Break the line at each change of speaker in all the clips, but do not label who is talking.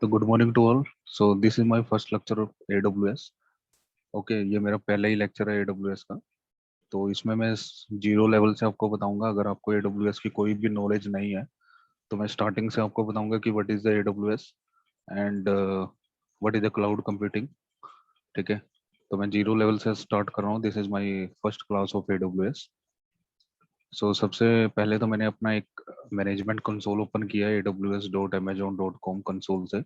तो good morning to all. So this is my first lecture of AWS। Okay, ये मेरा पहला ही lecture है AWS का। तो इसमें मैं जीरो लेवल से आपको बताऊंगा। अगर आपको AWS की कोई भी नॉलेज नहीं है तो मैं स्टार्टिंग से आपको बताऊंगा कि what is the AWS and what is the cloud computing. ठीक है, तो मैं जीरो लेवल से स्टार्ट कर रहा हूँ। This is my first class of AWS। सो सबसे पहले तो मैंने अपना एक मैनेजमेंट कंसोल ओपन किया है aws.amazon.com कंसोल से।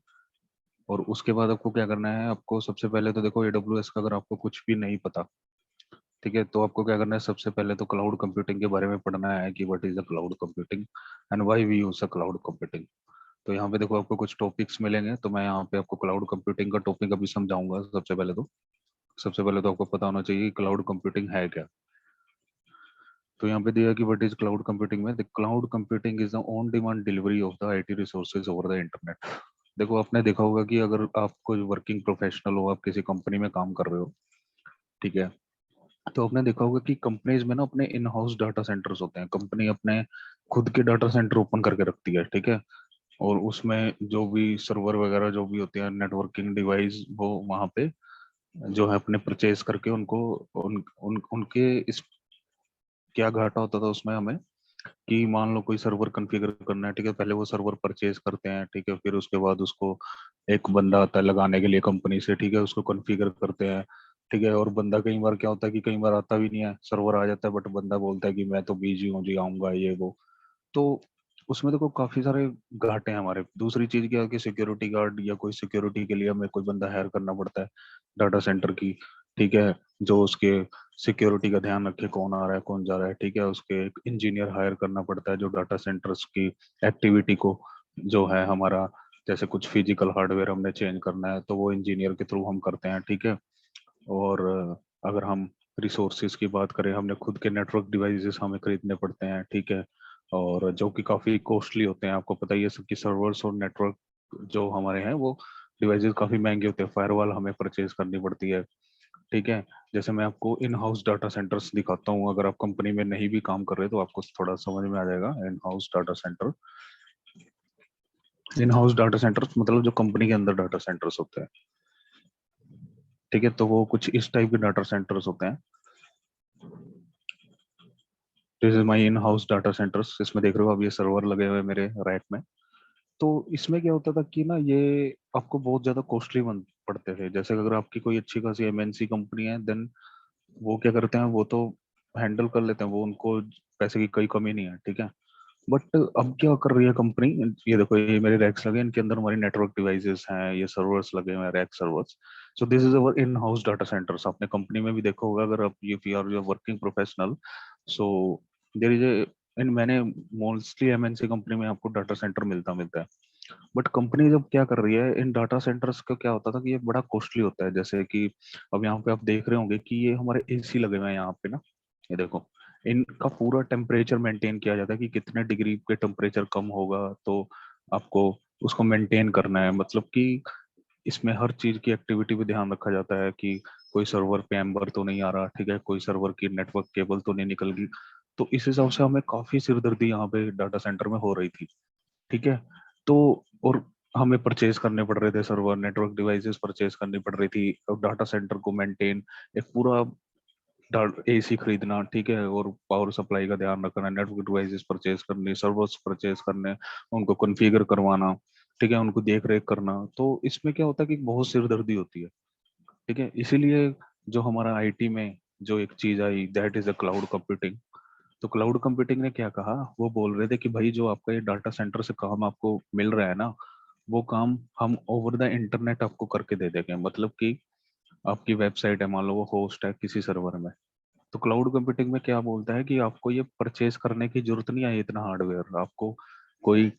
और उसके बाद आपको क्या करना है, आपको सबसे पहले तो देखो AWS का अगर आपको कुछ भी नहीं पता, ठीक है, तो आपको क्या करना है, सबसे पहले तो क्लाउड कंप्यूटिंग के बारे में पढ़ना है कि what is the cloud computing and why we use the cloud computing. तो यहाँ पे देखो आपको कुछ टॉपिक्स मिलेंगे, तो मैं यहाँ पे आपको क्लाउड कंप्यूटिंग का टॉपिक अभी समझाऊंगा। सबसे पहले तो आपको पता होना चाहिए क्लाउड कंप्यूटिंग है क्या। तो यहाँ पे दिया कि व्हाट इज क्लाउड कंप्यूटिंग में, the cloud computing is the on demand delivery of the IT resources over the internet. देखो आपने देखा होगा कि अगर आप कोई वर्किंग प्रोफेशनल हो, आप किसी कंपनी में काम कर रहे हो, ठीक है, तो आपने देखा होगा कि कंपनीज में ना अपने इन हाउस डाटा सेंटर्स होते हैं। कंपनी अपने खुद के डाटा सेंटर ओपन करके रखती है, ठीक है। और उसमें जो भी सर्वर वगैरह जो भी होते हैं, नेटवर्किंग डिवाइस, वो वहाँ पे जो है अपने परचेज करके उनको उनके इस क्या घाटा होता था उसमें हमें, कि मान लो कोई सर्वर कॉन्फ़िगर करना है, ठीक है, पहले वो सर्वर परचेज करते हैं, ठीक है, फिर उसके बाद उसको एक बंदा आता है लगाने के लिए कंपनी से, ठीक है, उसको कॉन्फ़िगर करते हैं, ठीक है। और बंदा कई बार क्या होता है कि कई बार आता भी नहीं है, सर्वर आ जाता है बट बंदा बोलता है कि मैं तो बिजी हूँ जी, आऊंगा ये वो। तो उसमें देखो काफी सारे घाटे हैं हमारे। दूसरी चीज क्या है कि सिक्योरिटी गार्ड या कोई सिक्योरिटी के लिए हमें कोई बंदा हायर करना पड़ता है डाटा सेंटर की, ठीक है, जो उसके सिक्योरिटी का ध्यान रखे, कौन आ रहा है कौन जा रहा है, ठीक है। उसके एक इंजीनियर हायर करना पड़ता है जो डाटा सेंटर्स की एक्टिविटी को, जो है हमारा, जैसे कुछ फिजिकल हार्डवेयर हमने चेंज करना है तो वो इंजीनियर के थ्रू हम करते हैं, ठीक है। और अगर हम रिसोर्सेज की बात करें, हमने खुद के नेटवर्क डिवाइसेस हमें खरीदने पड़ते हैं, ठीक है, और जो कि काफ़ी कॉस्टली होते हैं। आपको पता ही है सबकी सर्वर्स और नेटवर्क जो हमारे हैं वो डिवाइसेस काफ़ी महंगे होते हैं। फायरवॉल हमें परचेज करनी पड़ती है, ठीक है। जैसे मैं आपको इन हाउस डाटा सेंटर्स दिखाता हूँ, अगर आप कंपनी में नहीं भी काम कर रहे तो आपको थोड़ा समझ में आ जाएगा। इन हाउस डाटा सेंटर, इन हाउस डाटा सेंटर्स मतलब जो कंपनी के अंदर डाटा सेंटर्स होते हैं, ठीक है, तो वो कुछ इस टाइप के डाटा सेंटर्स होते हैं। This is my in house data centres. इसमें देख रहे हो अब ये सर्वर लगे हुए हैं मेरे रैक में। तो इसमें क्या होता था कि ना ये आपको बहुत ज्यादा कॉस्टली बन पड़ते थे। जैसे अगर आपकी कोई अच्छी खासी MNC कंपनी है, देन वो क्या करते हैं, वो तो हैंडल कर लेते हैं, वो उनको पैसे की कोई कमी नहीं है, ठीक है। बट अब क्या कर रही है कंपनी, ये देखो ये मेरे रैक्स लगे हैं, इनके अंदर हमारी नेटवर्क डिवाइसेस हैं, ये सर्वर्स लगे हुए हैं, rack servers. So this is our in house data centers. आपने कंपनी में भी देखा होगा, अगर आप ये are you working professional, so there is a, इन मैंने मोस्टली MNC कंपनी में आपको डाटा सेंटर मिलता है। बट कंपनी जब क्या कर रही है, इन डाटा सेंटर्स का क्या होता था कि ये बड़ा कॉस्टली होता है। जैसे कि अब यहाँ पे आप देख रहे होंगे कि ये हमारे AC लगे हुए हैं यहाँ पे ना, ये देखो, इनका पूरा टेम्परेचर मेंटेन किया जाता है कि कितने डिग्री पे टेम्परेचर कम होगा तो आपको उसको मेंटेन करना है। मतलब कि इसमें हर चीज की एक्टिविटी पे ध्यान रखा जाता है कि कोई सर्वर पे एम्बर तो नहीं आ रहा, ठीक है, कोई सर्वर की नेटवर्क केबल तो नहीं निकल गई। तो इस हिसाब से हमें काफी सिरदर्दी यहाँ पे डाटा सेंटर में हो रही थी, ठीक है। तो और हमें परचेज करने पड़ रहे थे, सर्वर नेटवर्क डिवाइसेस परचेज करनी पड़ रही थी, और डाटा सेंटर को मेंटेन, एक पूरा AC खरीदना, ठीक है, और पावर सप्लाई का ध्यान रखना, नेटवर्क डिवाइसेस परचेज करने, सर्वर्स परचेज करने, उनको कॉन्फ़िगर करवाना, ठीक है, उनको देख रेख करना। तो इसमें क्या होता है कि बहुत सिरदर्दी होती है, ठीक है। इसीलिए जो हमारा IT में जो एक चीज आई, that is a cloud computing. तो क्लाउड कंप्यूटिंग ने क्या कहा, वो बोल रहे थे कि भाई जो आपका ये डाटा सेंटर से काम आपको मिल रहा है ना, वो काम हम ओवर द इंटरनेट आपको करके दे देंगे। मतलब कि आपकी वेबसाइट है, मान लो वो होस्ट है किसी सर्वर में, तो क्लाउड कंप्यूटिंग में क्या बोलता है कि आपको ये परचेज करने की जरूरत नहीं है इतना हार्डवेयर, आपको कोई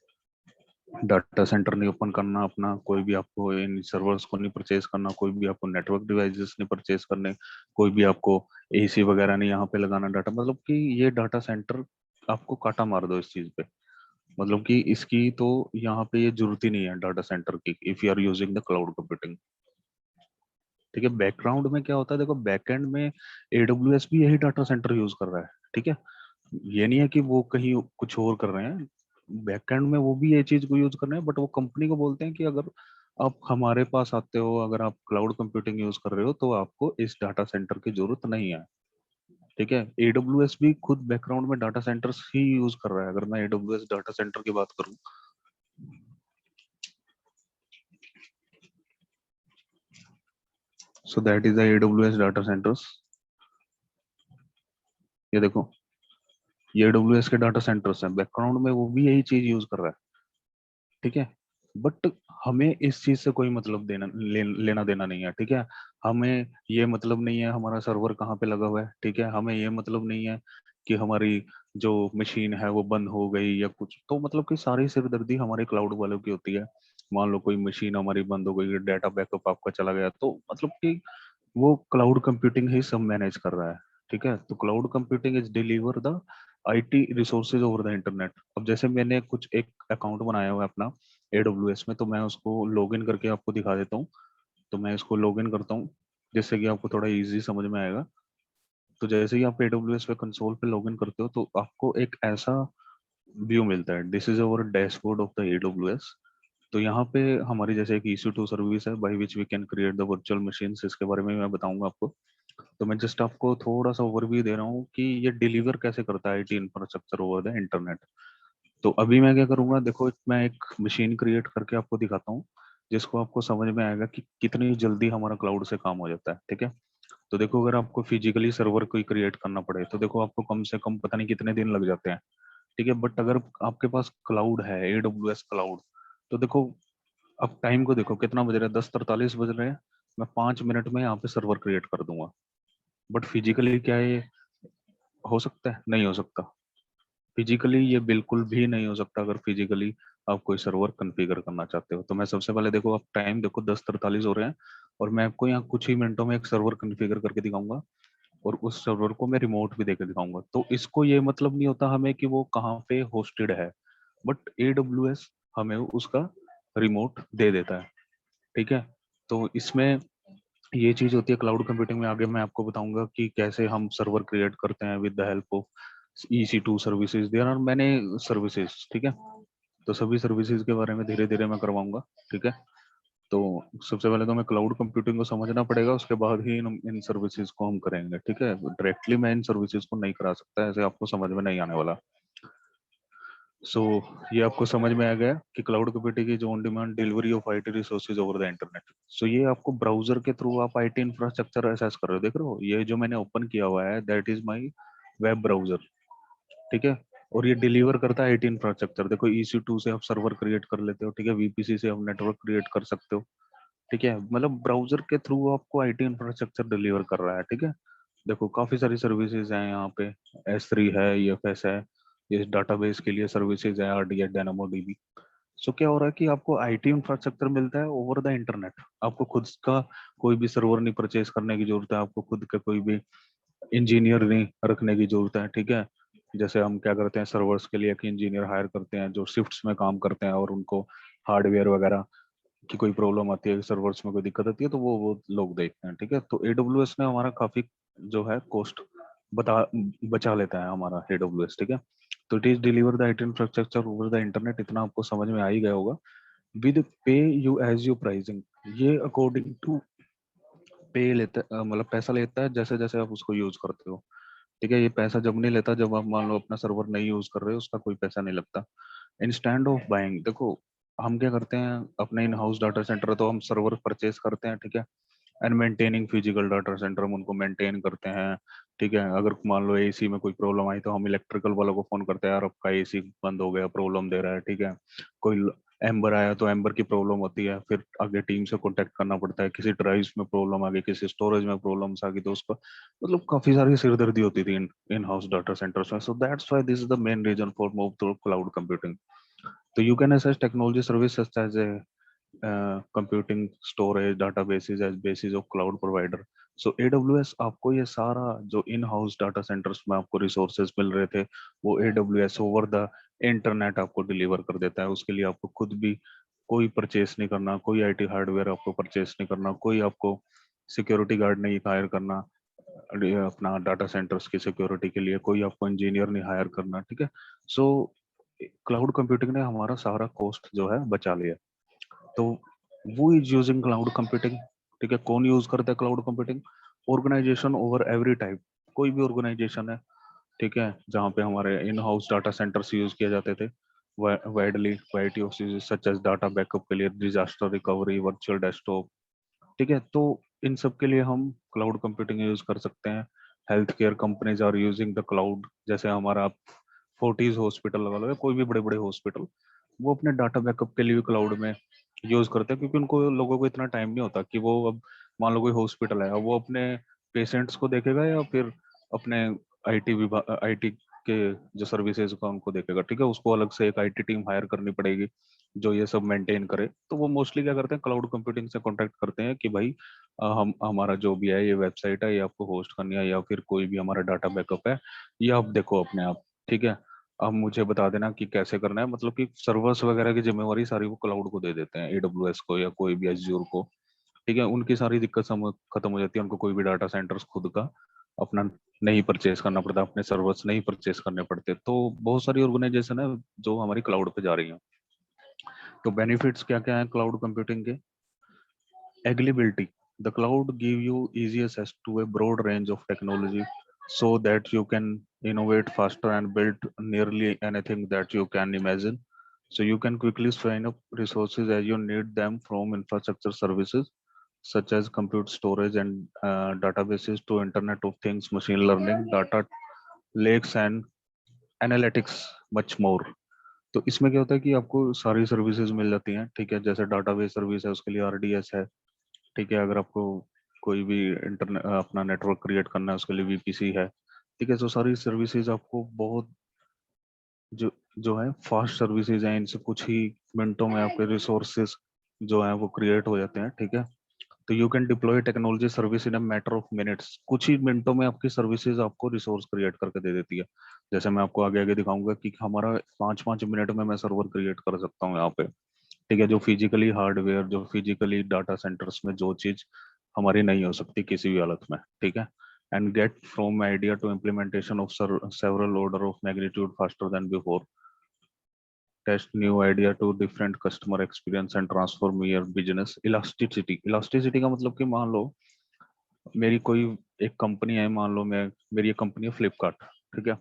डाटा सेंटर नहीं ओपन करना अपना, कोई भी आपको इन सर्वर्स को नहीं परचेज करना, कोई भी आपको नेटवर्क डिवाइसेस नहीं परचेज करने, कोई भी आपको AC वगैरह नहीं यहाँ पे लगाना डाटा। मतलब कि ये डाटा सेंटर आपको काटा मार दो इस चीज पे। मतलब कि इसकी तो यहाँ पे ये जरूरत ही नहीं है डाटा सेंटर की, if you are using the cloud computing, ठीक है। बैकग्राउंड में क्या होता है, देखो बैकएंड में AWS भी यही डाटा सेंटर यूज कर रहा है, ठीक है। ये नहीं है कि वो कहीं कुछ और कर रहे हैं, बैकएंड में वो भी ये चीज को यूज कर रहे हैं, बट वो कंपनी को बोलते हैं कि अगर आप हमारे पास आते हो, अगर आप क्लाउड कंप्यूटिंग यूज कर रहे हो तो आपको इस डाटा सेंटर की जरूरत नहीं है। ठीक है, एडब्ल्यूएस भी खुद बैकग्राउंड में डाटा सेंटर्स ही यूज कर रहा है। अगर मैं एडब्ल्यूएस डाटा सेंटर की बात करूं, so that is the AWS data centres. ये देखो, ये एडब्ल्यूएस के डाटा सेंटर्स हैं, बैकग्राउंड में वो भी यही चीज यूज कर रहा है। ठीक है, बट हमें इस चीज से कोई मतलब लेना देना नहीं है। ठीक है, हमें ये मतलब नहीं है हमारा सर्वर कहाँ पे लगा हुआ है। ठीक है, हमें ये मतलब नहीं है कि हमारी जो मशीन है वो बंद हो गई या कुछ। तो मतलब कि सारी सिरदर्दी हमारे क्लाउड वालों की होती है। मान लो कोई मशीन हमारी बंद हो गई, डाटा बैकअप आपका चला गया, तो मतलब कि वो क्लाउड कंप्यूटिंग ही सब मैनेज कर रहा है। ठीक है, तो cloud computing is deliver the IT resources over the internet. अब जैसे मैंने कुछ एक अकाउंट बनाया हुआ है अपना एडब्ल्यूएस में, तो मैं उसको लॉगिन करके आपको दिखा देता हूँ। तो मैं इसको लॉगिन करता हूँ जिससे कि आपको थोड़ा इजी समझ में आएगा। तो जैसे ही आप एडब्ल्यूएस पे कंसोल पे लॉगिन करते हो तो आपको एक ऐसा व्यू मिलता है, this is our dashboard of the AWS. तो यहाँ पे हमारी जैसे एक EC2 सर्विस है by which we can create the virtual machines, इसके बारे में मैं बताऊंगा आपको। तो मैं जस्ट आपको थोड़ा सा ओवरव्यू दे रहा हूँ कि ये डिलीवर कैसे करता है IT infrastructure over the internet. तो अभी मैं क्या करूंगा, देखो मैं एक मशीन क्रिएट करके आपको दिखाता हूँ जिसको आपको समझ में आएगा कि कितनी जल्दी हमारा क्लाउड से काम हो जाता है। ठीक है, तो देखो अगर आपको फिजिकली सर्वर कोई क्रिएट करना पड़े तो देखो आपको कम से कम पता नहीं कितने दिन लग जाते हैं। ठीक है, बट अगर आपके पास क्लाउड है, एडब्ल्यूएस क्लाउड, तो देखो अब टाइम को देखो कितना बज रहा है, 10:43 बज रहे हैं। मैं 5 मिनट में यहाँ पे सर्वर क्रिएट कर दूंगा। बट फिजिकली क्या ये हो सकता है? नहीं हो सकता। फिजिकली ये बिल्कुल भी नहीं हो सकता। अगर फिजिकली आप कोई सर्वर कॉन्फ़िगर करना चाहते हो तो मैं सबसे पहले, देखो आप टाइम देखो 10:43 हो रहे हैं, और मैं आपको यहाँ कुछ ही मिनटों में एक सर्वर कॉन्फ़िगर करके दिखाऊंगा, और उस सर्वर को मैं रिमोट भी देकर दिखाऊंगा। तो इसको ये मतलब नहीं होता हमें कि वो कहाँ पे होस्टेड है, बट AWS हमें उसका रिमोट दे देता है। ठीक है, तो इसमें ये चीज होती है क्लाउड कंप्यूटिंग में। आगे मैं आपको बताऊंगा कि कैसे हम सर्वर क्रिएट करते हैं with the help of EC2 services, there are many services. ठीक है, तो सभी सर्विसेज के बारे में धीरे धीरे मैं करवाऊंगा। ठीक है, तो सबसे पहले तो हमें क्लाउड कंप्यूटिंग को समझना पड़ेगा, उसके बाद ही इन सर्विसेज को हम करेंगे। ठीक है, डायरेक्टली मैं इन सर्विसेज को नहीं करा सकता, ऐसे आपको समझ में नहीं आने वाला। सो ये आपको समझ में आ गया कि cloud computing is on demand delivery of IT resources over the internet. So ये आपको ब्राउजर के थ्रू आप आईटी इंफ्रास्ट्रक्चर एसेस कर रहे हो। देख रहे हो ये जो मैंने ओपन किया हुआ है, that is my web browser. ठीक है, और ये डिलीवर करता है आईटी इंफ्रास्ट्रक्चर। देखो EC2 से आप सर्वर क्रिएट कर लेते हो। ठीक है, VPC से आप नेटवर्क क्रिएट कर सकते हो। ठीक है, मतलब ब्राउजर के थ्रू आपको आईटी इंफ्रास्ट्रक्चर डिलीवर कर रहा है। ठीक है, देखो काफी सारी सर्विसेज हैं यहाँ पे, S3 है, EFS है, ये डाटाबेस के लिए सर्विसेज है, RDS, DynamoDB। सो क्या हो रहा है कि आपको आईटी इंफ्रास्ट्रक्चर मिलता है ओवर द इंटरनेट। आपको खुद का कोई भी सर्वर नहीं परचेज करने की जरूरत है, आपको खुद का कोई भी इंजीनियर नहीं रखने की जरूरत है। ठीक है, जैसे हम क्या करते हैं सर्वर्स के लिए एक इंजीनियर हायर करते हैं जो शिफ्ट्स में काम करते हैं, और उनको हार्डवेयर वगैरह की कोई प्रॉब्लम आती है, सर्वर्स में कोई दिक्कत आती है, तो वो लोग देखते हैं। ठीक है, तो AWS ने हमारा काफी जो है कॉस्ट बता बचा लेता है हमारा AWS। ठीक है, तो it is deliver the IT infrastructure over the internet, इतना आपको समझ में आ ही गया होगा। विद पे यू एज यू प्राइसिंग, ये अकॉर्डिंग टू पे लेता मतलब पैसा लेता है जैसे जैसे आप उसको यूज करते हो। ठीक है, ये पैसा जब नहीं लेता जब आप मान लो अपना सर्वर नहीं यूज कर रहे हो, उसका कोई पैसा नहीं लगता। इंस्टेंड ऑफ बाइंग, देखो हम क्या करते हैं, अपने इन हाउस डाटा सेंटर तो हम सर्वर परचेज करते हैं। ठीक है, and maintaining physical data centre, हम उनको मेंटेन करते हैं। ठीक है, अगर मान लो एसी में कोई प्रॉब्लम आई तो हम इलेक्ट्रिकल वालों को फोन करते हैं, यार आपका एसी बंद हो गया, प्रॉब्लम दे रहा है। ठीक है, कोई एम्बर आया तो एम्बर की प्रॉब्लम होती है, फिर आगे टीम से कांटेक्ट करना पड़ता है। किसी ड्राइव्स में प्रॉब्लम आ गई, किसी स्टोरेज में प्रॉब्लम्स आ गई, तो उसको मतलब काफी सारी सिरदर्दी होती थी इन हाउस डाटा सेंटर्स में। So that's why this is the main reason for move to cloud computing. तो you can access technology service such as a computing, storage, databases as basis of cloud provider. So AWS आपको ये सारा जो इन house data centres में आपको resources मिल रहे थे, वो AWS ओवर द इंटरनेट आपको डिलीवर कर देता है। उसके लिए आपको खुद भी कोई परचेस नहीं करना, कोई आईटी हार्डवेयर आपको परचेस नहीं करना, कोई आपको सिक्योरिटी गार्ड नहीं हायर करना, अपना डाटा सेंटर्स की सिक्योरिटी के लिए कोई आपको इंजीनियर नहीं हायर करना। ठीक है, सो क्लाउड कंप्यूटिंग ने हमारा सारा कॉस्ट जो है बचा लिया। तो वो इज यूजिंग क्लाउड कंप्यूटिंग। ठीक है, कौन यूज करता है cloud computing? Organisation over every type, कोई भी ऑर्गेनाइजेशन है, ठीक है, जहाँ पे हमारे in house data centres use किए जाते थे, widely variety of such as data backup के लिए, डिजास्टर रिकवरी, वर्चुअल डेस्कटॉप, ठीक है, तो इन सब के लिए हम क्लाउड कंप्यूटिंग यूज कर सकते हैं। Health care companies are using the cloud, जैसे हमारा फोर्टीज हॉस्पिटल लगा लो या कोई भी बड़े बड़े हॉस्पिटल, वो अपने डाटा बैकअप के लिए भी क्लाउड में यूज करते हैं, क्योंकि उनको, लोगों को इतना टाइम नहीं होता कि वो अब, मान लो कोई हॉस्पिटल है, अब वो अपने पेशेंट्स को देखेगा या फिर अपने आईटी विभाग, आईटी के जो सर्विसेज का उनको देखेगा, ठीक है, उसको अलग से एक आईटी टीम हायर करनी पड़ेगी जो ये सब मेंटेन करे। तो वो मोस्टली क्या करते हैं, क्लाउड कंप्यूटिंग से कॉन्टेक्ट करते हैं कि भाई हम, हमारा जो भी है ये वेबसाइट है, ये आपको होस्ट करनी है, या फिर कोई भी हमारा डाटा बैकअप है, ये आप देखो अपने आप, ठीक है, अब मुझे बता देना कि कैसे करना है, मतलब कि सर्वर्स वगैरह की जिम्मेवारी सारी वो क्लाउड को दे देते हैं, एडब्ल्यूएस को या कोई भी एज्योर को, ठीक है, उनकी सारी दिक्कत खत्म हो जाती है, उनको कोई भी डाटा सेंटर्स खुद का अपना नहीं परचेज करना पड़ता, अपने सर्वर्स नहीं परचेज करने पड़ते। तो बहुत सारी ऑर्गेनाइजेशन है जो हमारी क्लाउड पे जा रही हैं। तो बेनिफिट्स क्या क्या है क्लाउड कंप्यूटिंग के? Availability. The cloud give you easy access to a broad range of technology so that you can innovate faster and build nearly anything that you can imagine. So you can quickly sign up resources as you need them, from infrastructure services such as compute storage and databases to Internet of Things, machine learning, data lakes and analytics, much more. तो इसमें क्या होता है कि आपको सारी services मिल जाती हैं, ठीक है, जैसे डाटाबेस सर्विस है उसके लिए आरडीएस है, ठीक है, अगर आपको कोई भी इंटरनेट अपना नेटवर्क क्रिएट करना है उसके लिए वीपीसी है, ठीक है, तो सारी सर्विसेज आपको बहुत, जो जो है फास्ट सर्विसेज हैं, इनसे कुछ ही मिनटों में आपके रिसोर्सेज जो है वो क्रिएट हो जाते हैं, ठीक है। तो you can deploy technology service in a matter of minutes, कुछ ही मिनटों में आपकी सर्विसेज आपको रिसोर्स क्रिएट करके दे देती है। जैसे मैं आपको आगे आगे दिखाऊंगा कि हमारा 5-5 मिनट में मैं सर्वर क्रिएट कर सकता हूँ यहाँ पे, ठीक है, जो फिजिकली हार्डवेयर, जो फिजिकली डाटा सेंटर्स में जो चीज हमारी नहीं हो सकती किसी भी हालत में, ठीक है, and get from idea to implementation of several order of magnitude faster than before, test new idea to different customer experience and transform your business. Elasticity, elasticity का मतलब कि मान लो मेरी कोई एक कंपनी है, मान लो मैं, मेरी एक कंपनी है फ्लिपकार्ट, ठीक है,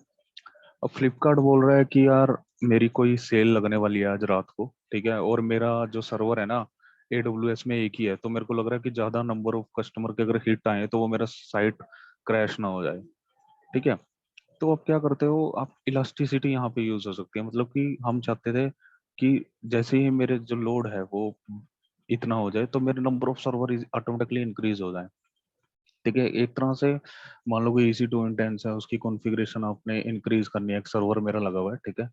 अब फ्लिपकार्ट बोल रहा है कि यार मेरी कोई सेल लगने वाली है आज रात को, ठीक है, और मेरा जो सर्वर है ना एडब्ल्यूएस में एक ही है, तो मेरे को लग रहा है कि ज्यादा नंबर ऑफ कस्टमर के अगर हिट आए तो वो मेरा साइट क्रैश ना हो जाए, ठीक है। तो आप क्या करते हो, आप इलास्टिसिटी यहाँ पे यूज हो सकती है, मतलब कि हम चाहते थे कि जैसे ही मेरे जो लोड है वो इतना हो जाए तो मेरे number of server automatically increase हो जाए, ठीक है, एक तरह से मान लो कोई EC2 इंटेंस है, उसकी कॉन्फ़िगरेशन आपने इंक्रीज करनी है, एक सर्वर मेरा लगा हुआ है, ठीक है,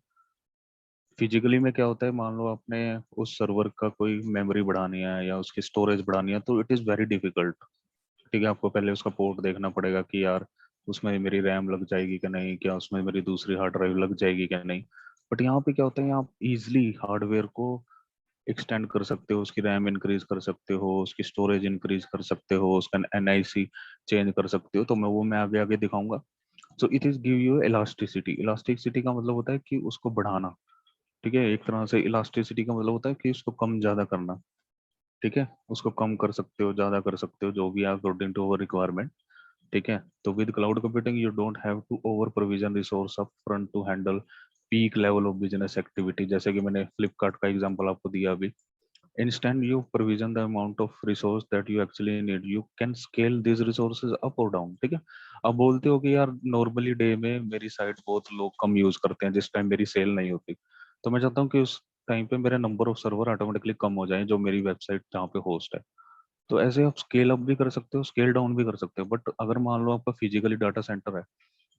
फिजिकली में क्या होता है, मान लो आपने उस सर्वर का कोई मेमोरी बढ़ानी है या उसकी स्टोरेज बढ़ानी है, तो इट इज़ वेरी डिफिकल्ट, ठीक है, आपको पहले उसका पोर्ट देखना पड़ेगा कि यार उसमें मेरी रैम लग जाएगी कि नहीं, क्या उसमें मेरी दूसरी हार्ड ड्राइव लग जाएगी क्या नहीं। बट यहाँ पे क्या होता है, आप इजिली हार्डवेयर को एक्सटेंड कर सकते हो, उसकी रैम इंक्रीज कर सकते हो, उसकी स्टोरेज इंक्रीज कर सकते हो, उसका NIC चेंज कर सकते हो, तो मैं आगे आगे दिखाऊंगा। So it is give you elasticity, elasticity का मतलब होता है कि उसको बढ़ाना, ठीक है, एक तरह से इलास्टिसिटी का मतलब होता है कि उसको कम ज्यादा करना, ठीक है, उसको कम कर सकते हो, ज्यादा कर सकते हो, जो भी है अकॉर्डिंग टू अवर रिक्वायरमेंट, ठीक है। तो with cloud computing you don't have to over provision resource up front to handle peak level of business activity, जैसे कि मैंने फ्लिपकार्ट का एग्जांपल आपको दिया अभी। Instead, you provision the amount of resource that you actually need. You can scale these resources up or down, ठीक है। अब बोलते हो कि यार नॉर्मली डे में मेरी साइट बहुत लोग कम यूज करते हैं जिस टाइम मेरी सेल नहीं होती, तो मैं चाहता हूँ कि उस टाइम पे मेरे नंबर ऑफ सर्वर ऑटोमेटिकली कम हो जाए जो मेरी वेबसाइट जहाँ पे होस्ट है। तो ऐसे आप स्केल अप भी कर सकते हो, स्केल डाउन भी कर सकते हो, बट अगर मान लो आपका फिजिकली डाटा सेंटर है,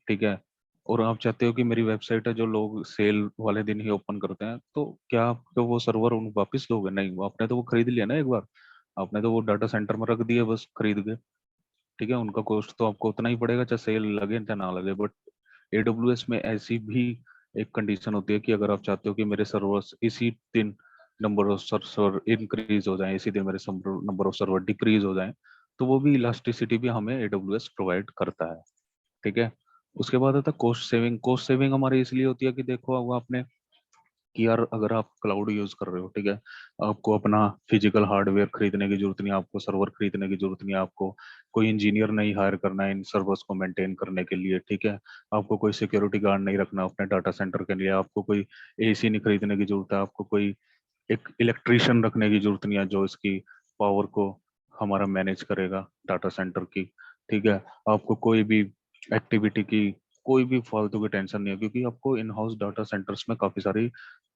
ठीक है, और आप चाहते हो कि मेरी वेबसाइट है जो लोग सेल वाले दिन ही ओपन करते हैं, तो क्या आप तो वो सर्वर उन वापस लोगे? नहीं, वो आपने तो वो खरीद लिया ना एक बार, आपने तो वो डाटा सेंटर में रख दिया बस खरीद के, ठीक है, उनका कॉस्ट तो आपको उतना ही पड़ेगा चाहे सेल लगे चाहे ना लगे। बट AWS में ऐसी भी एक कंडीशन होती है कि अगर आप चाहते हो कि मेरे सर्वर्स इसी दिन नंबर ऑफ सर्वर इंक्रीज हो जाए, इसी दिन मेरे नंबर ऑफ सर्वर डिक्रीज हो जाए, तो वो भी इलास्टिसिटी भी हमें AWS प्रोवाइड करता है, ठीक है। उसके बाद आता है कॉस्ट सेविंग। कॉस्ट सेविंग हमारी इसलिए होती है कि देखो अब आपने कि यार अगर आप क्लाउड यूज कर रहे हो, ठीक है, आपको अपना फिजिकल हार्डवेयर खरीदने की जरूरत नहीं है, आपको सर्वर खरीदने की जरूरत नहीं है, आपको कोई इंजीनियर नहीं हायर करना है इन सर्वर्स को मेंटेन करने के लिए, ठीक है, आपको कोई सिक्योरिटी गार्ड नहीं रखना अपने डाटा सेंटर के लिए, आपको कोई एसी नहीं खरीदने की जरूरत है, आपको कोई एक इलेक्ट्रिशियन रखने की जरूरत नहीं है जो इसकी पावर को हमारा मैनेज करेगा डाटा सेंटर की, ठीक है, आपको कोई भी एक्टिविटी की कोई भी फालतू की टेंशन नहीं है, क्योंकि आपको इन हाउस डाटा सेंटर्स में काफी सारी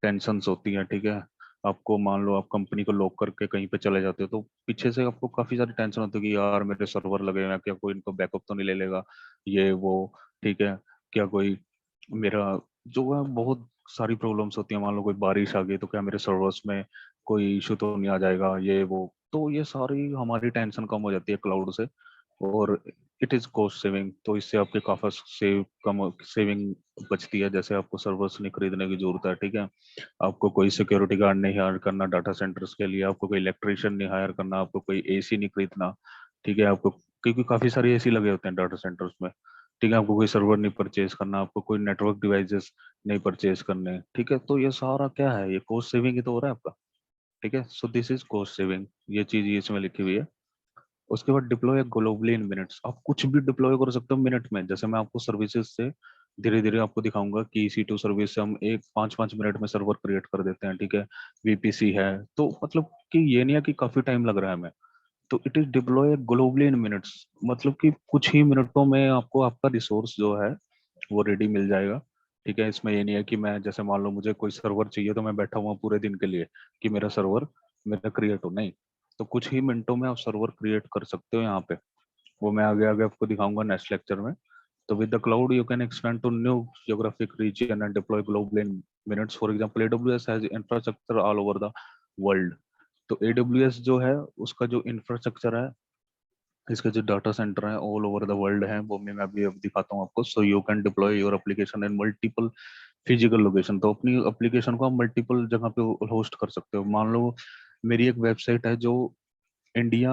टेंशन्स होती हैं, ठीक है, आपको मान लो आप कंपनी को लॉक करके कहीं पे चले जाते हो तो पीछे से आपको काफी सारी टेंशन होती है कि यार मेरे सर्वर लगे हुए हैं, क्या कोई इनको बैकअप तो नहीं ले लेगा, ये वो, ठीक है, क्या कोई मेरा जो है बहुत सारी प्रॉब्लम्स होती है, मान लो कोई बारिश आ गई तो क्या मेरे सर्वर्स में कोई इशू तो नहीं आ जाएगा, ये वो, तो ये सारी हमारी टेंशन कम हो जाती है क्लाउड से। और इट इज कॉस्ट सेविंग, तो इससे आपके काफी सेविंग बचती है, जैसे आपको सर्वर्स नहीं खरीदने की जरूरत है, ठीक है, आपको कोई सिक्योरिटी गार्ड नहीं हायर करना डाटा सेंटर्स के लिए, आपको कोई इलेक्ट्रिशियन नहीं हायर करना, आपको कोई एसी नहीं खरीदना, ठीक है, आपको क्योंकि काफी सारे एसी लगे होते हैं डाटा सेंटर्स में, ठीक है, आपको कोई सर्वर नहीं परचेज करना, आपको कोई नेटवर्क डिवाइसेस नहीं परचेज करने, ठीक है, तो ये सारा क्या है, ये कॉस्ट सेविंग ही तो हो रहा है आपका, ठीक है, so this is cost saving, ये चीज ये इसमें लिखी हुई है। उसके बाद डिप्लॉय ग्लोबली इन मिनट्स, आप कुछ भी डिप्लॉय कर सकते हो मिनट में, जैसे मैं आपको सर्विसेज से धीरे धीरे आपको दिखाऊंगा कि EC2 सर्विस से हम एक 5-5 मिनट में सर्वर क्रिएट कर देते हैं, ठीक है, VPC है, तो मतलब कि ये नहीं है कि काफी टाइम लग रहा है हमें, तो it is deploy globally in minutes, मतलब कि कुछ ही मिनटों में आपको आपका रिसोर्स जो है वो रेडी मिल जाएगा, ठीक है, इसमें ये नहीं है कि मैं जैसे मान लो मुझे कोई सर्वर चाहिए तो मैं बैठा हुआ पूरे दिन के लिए कि मेरा सर्वर मेरा क्रिएट हो, नहीं, तो कुछ ही मिनटों में आप सर्वर क्रिएट कर सकते हो यहाँ पे, वो मैं आगे आगे आपको दिखाऊंगा नेक्स्ट लेक्चर में। तो with the cloud you can expand to new geographic region and deploy globally in minutes, for example AWS has infrastructure all over the world, तो AWS जो है उसका जो इंफ्रास्ट्रक्चर है, इसके जो डाटा सेंटर है ऑल ओवर द वर्ल्ड है, वो मैं अभी अब दिखाता हूँ आपको, so you can deploy your application in multiple physical location, तो अपनी एप्लीकेशन को आप मल्टीपल जगह पे होस्ट कर सकते हो, मान लो मेरी एक वेबसाइट है जो इंडिया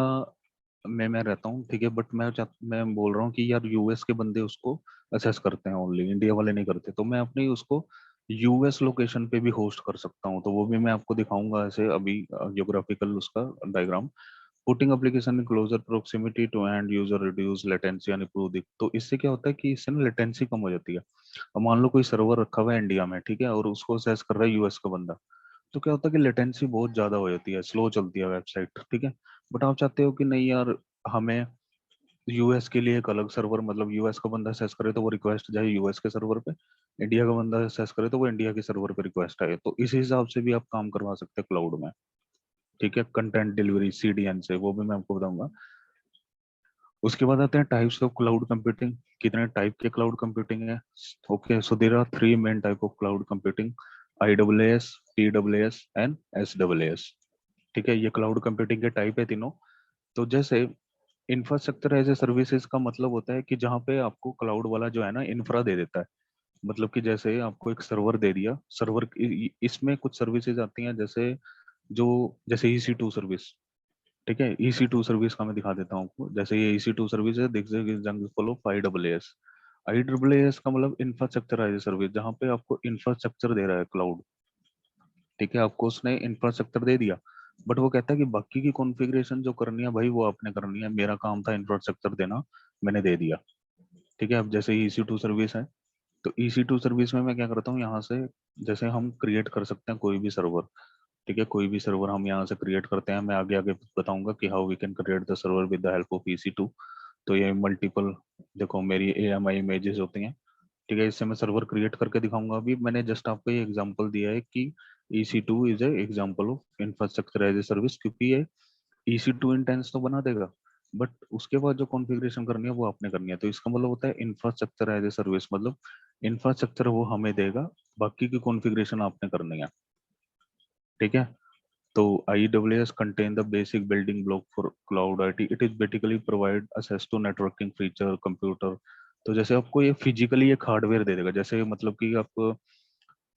में मैं रहता हूँ, ठीक है, बट मैं बोल रहा हूँ कि यार यूएस के बंदे उसको असेस करते हैं, ओनली इंडिया वाले नहीं करते, तो मैं अपनी उसको यूएस लोकेशन पे भी होस्ट कर सकता हूँ, तो वो भी मैं आपको दिखाऊंगा ऐसे अभी जियोग्राफिकल उसका diagram. Putting application in closer proximity to end user reduce latency and improve the, तो इससे क्या होता है कि इससे ना लेटेंसी कम हो जाती है। अब मान लो कोई सर्वर रखा हुआ है इंडिया में, ठीक है, और उसको असेस कर रहा है यूएस का बंदा, तो क्या होता है कि लेटेंसी बहुत ज्यादा हो जाती है, स्लो चलती है वेबसाइट, ठीक है, बट आप चाहते हो कि नहीं यार हमें यूएस के लिए एक अलग सर्वर, मतलब यूएस का बंदा असेस करे तो वो रिक्वेस्ट जाए यूएस के सर्वर पे, इंडिया का बंदा असेस करे तो वो इंडिया के सर्वर पे रिक्वेस्ट आए, तो इस हिसाब से भी आप काम करवा सकते हैं क्लाउड में, ठीक है, कंटेंट डिलीवरी CDN से, वो भी मैं आपको बताऊंगा। उसके बाद आते हैं टाइप्स ऑफ क्लाउड कंप्यूटिंग, कितने टाइप के क्लाउड कंप्यूटिंग है। Okay, so there are 3 main type of cloud computing, AWS, PWS and SWS, ठीक है, ये क्लाउड कंप्यूटिंग के टाइप है तीनों। तो जैसे इंफ्रास्ट्रक्चर एज ए सर्विसेज का मतलब होता है कि जहाँ पे आपको क्लाउड वाला जो है ना इंफ्रा दे देता है, मतलब कि जैसे आपको एक सर्वर दे दिया, सर्वर इसमें कुछ सर्विसेज आती हैं, जैसे जो जैसे EC2 सर्विस, ठीक है, EC2 सर्विस का मैं दिखा देता हूँ आपको, जैसे ये EC2 सर्विस है, देख एग्जाम्पल ऑफ IaaS का मतलब इंफ्रास्ट्रक्चर एज ए सर्विस, जहाँ पे आपको इंफ्रास्ट्रक्चर दे रहा है क्लाउड, ठीक है, आपको उसने इंफ्रास्ट्रक्चर दे दिया, बट वो कहता है कि बाकी की कॉन्फ़िगरेशन जो करनी है भाई वो आपने करनी है, मेरा काम था इंफ्रास्ट्रक्चर देना, मैंने दे दिया, ठीक है। अब जैसे EC2 सर्विस है, तो EC2 सर्विस में मैं क्या करता हूँ यहाँ से, जैसे हम क्रिएट कर सकते हैं कोई भी सर्वर, ठीक है, कोई भी सर्वर हम यहाँ से क्रिएट करते हैं, मैं आगे आगे बताऊंगा कि how we can create the server with the help of EC2। तो ये मल्टीपल, देखो मेरी AMI इमेजेस होती हैं, ठीक है, इससे मैं सर्वर क्रिएट करके दिखाऊंगा, अभी मैंने जस्ट आपको ये एग्जांपल दिया है कि EC2 is a example of infrastructure as a service, क्योंकि ये EC2 इंटेंस तो बना देगा, बट उसके बाद जो कॉन्फ़िगरेशन करनी है वो आपने करनी है, तो इसका मतलब होता है इंफ्रास्ट्रक्चर एज ए सर्विस, मतलब इंफ्रास्ट्रक्चर वो हमें देगा, बाकी की कॉन्फ़िगरेशन आपने करनी है, ठीक है। तो IaaS contain the basic building block for cloud IT. It is basically provide access to networking feature, computer। तो जैसे आपको ये फिजिकली एक हार्डवेयर दे देगा, जैसे मतलब कि आप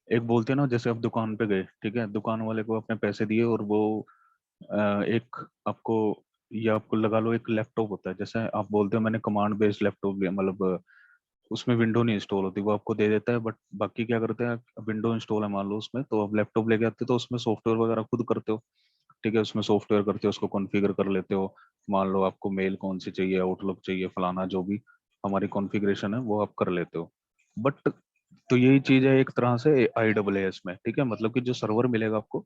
एक बोलते हैं ना, जैसे आप दुकान पे गए, ठीक है, दुकान वाले को आपने पैसे दिए और वो एक आपको, या आपको लगा लो एक लैपटॉप होता है, जैसे आप बोलते हो मैंने कमांड बेस्ड लैपटॉप लिया, मतलब उसमें विंडो नहीं इंस्टॉल होती, वो आपको दे देता है, बट बाकी क्या करते हैं, विंडो इंस्टॉल है मान लो उसमें, तो आप लैपटॉप लेके आते हो तो उसमें सॉफ्टवेयर वगैरह खुद करते हो। ठीक है, उसमें सॉफ्टवेयर करते हो, उसको कॉन्फ़िगर कर लेते हो। मान लो आपको मेल कौन सी चाहिए, आउटलुक चाहिए, फलाना, जो भी हमारी कॉन्फ़िगरेशन है वो आप कर लेते हो। बट तो यही चीज है एक तरह से AWS में। ठीक है, मतलब कि जो सर्वर मिलेगा आपको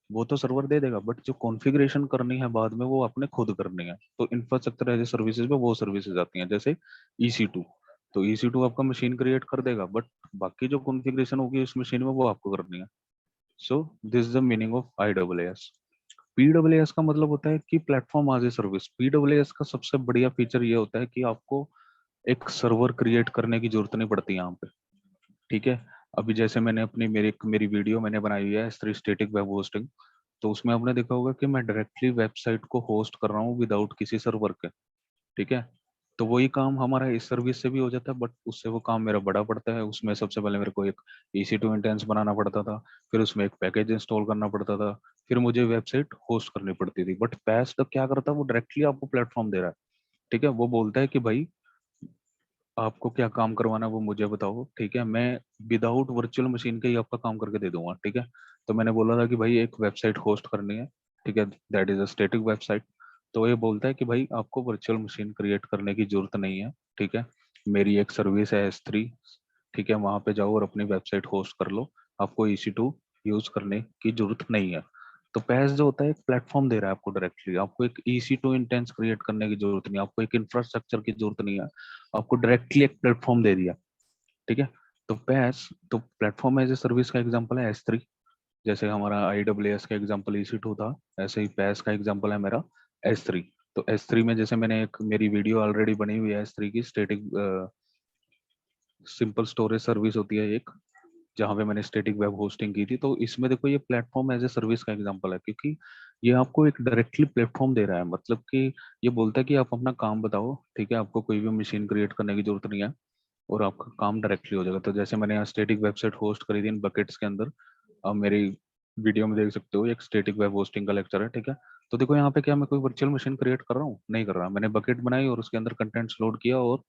वो तो सर्वर दे देगा, बट जो कॉन्फ़िगरेशन करनी है बाद में वो आपने खुद करनी है। तो इंफ्रास्ट्रक्चर एज ए सर्विसेज में वो सर्विसेज आती हैं, जैसे EC2। तो EC2 आपका मशीन क्रिएट कर देगा, बट बाकी जो कॉन्फ़िगरेशन होगी उस मशीन में वो आपको करनी है। So this is the meaning of IWS। PWS का मतलब होता है कि platform as a service. PWS का सबसे बढ़िया फीचर ये होता है कि आपको एक सर्वर क्रिएट करने की जरूरत नहीं पड़ती यहाँ पे। ठीक है, अभी जैसे मैंने अपनी मेरी वीडियो मैंने बनाई हुई है S3 स्टैटिक वेब होस्टिंग, तो उसमें आपने देखा होगा कि मैं डायरेक्टली वेबसाइट को होस्ट कर रहा हूँ विदाउट किसी सर्वर के। ठीक है, तो वही काम हमारा इस सर्विस से भी हो जाता है, बट उससे वो काम मेरा बड़ा पड़ता है। उसमें सबसे पहले मेरे को एक EC2 इंस्टेंस बनाना पड़ता था, फिर उसमें एक पैकेज इंस्टॉल करना पड़ता था, फिर मुझे वेबसाइट होस्ट करनी पड़ती थी। बट पैस तो क्या करता है, वो डायरेक्टली आपको प्लेटफॉर्म दे रहा है। ठीक है, वो बोलता है कि भाई आपको क्या काम करवाना है वो मुझे बताओ। ठीक है, मैं विदाउट वर्चुअल मशीन के ही आपका काम करके दे दूंगा। ठीक है, तो मैंने बोला था कि भाई एक वेबसाइट होस्ट करनी है। ठीक है, that is a static website. तो ये बोलता है कि भाई आपको वर्चुअल मशीन क्रिएट करने की जरूरत नहीं है। ठीक है, मेरी एक सर्विस है S3। ठीक है, वहां पे जाओ और अपनी वेबसाइट होस्ट कर लो, आपको EC2 यूज करने की जरूरत नहीं है। तो पैस जो होता है एक प्लेटफॉर्म दे रहा है आपको डायरेक्टली, आपको एक EC2 इंटेंस क्रिएट करने की जरूरत नहीं है, आपको एक इंफ्रास्ट्रक्चर की जरूरत नहीं है, आपको डायरेक्टली एक प्लेटफॉर्म दे दिया। ठीक है, तो पैस तो प्लेटफॉर्म एज ए सर्विस का एग्जांपल है S3। जैसे हमारा IWS का एग्जांपल EC2 था, ऐसे ही पैस का एग्जांपल है मेरा S3। तो S3 में जैसे मैंने एक मेरी वीडियो ऑलरेडी बनी हुई है S3 की, स्टैटिक सिंपल स्टोरेज सर्विस होती है एक, जहाँ पे मैंने स्टैटिक वेब होस्टिंग की थी। तो इसमें देखो ये प्लेटफॉर्म एज ए सर्विस का एग्जांपल है, क्योंकि ये आपको एक डायरेक्टली प्लेटफॉर्म दे रहा है। मतलब कि ये बोलता है कि आप अपना काम बताओ। ठीक है, आपको कोई भी मशीन क्रिएट करने की जरूरत नहीं है और आपका काम डायरेक्टली हो जाएगा। तो जैसे मैंने यहाँ स्टैटिक वेबसाइट होस्ट करी थी इन बकेट्स के अंदर, आप मेरी वीडियो में देख सकते हो, एक स्टैटिक वेब होस्टिंग का लेक्चर है। ठीक है, तो देखो यहाँ पे क्या मैं कोई वर्चुअल मशीन क्रिएट कर रहा हूँ, नहीं कर रहा। मैंने बकेट बनाई और उसके अंदर कंटेंट्स लोड किया और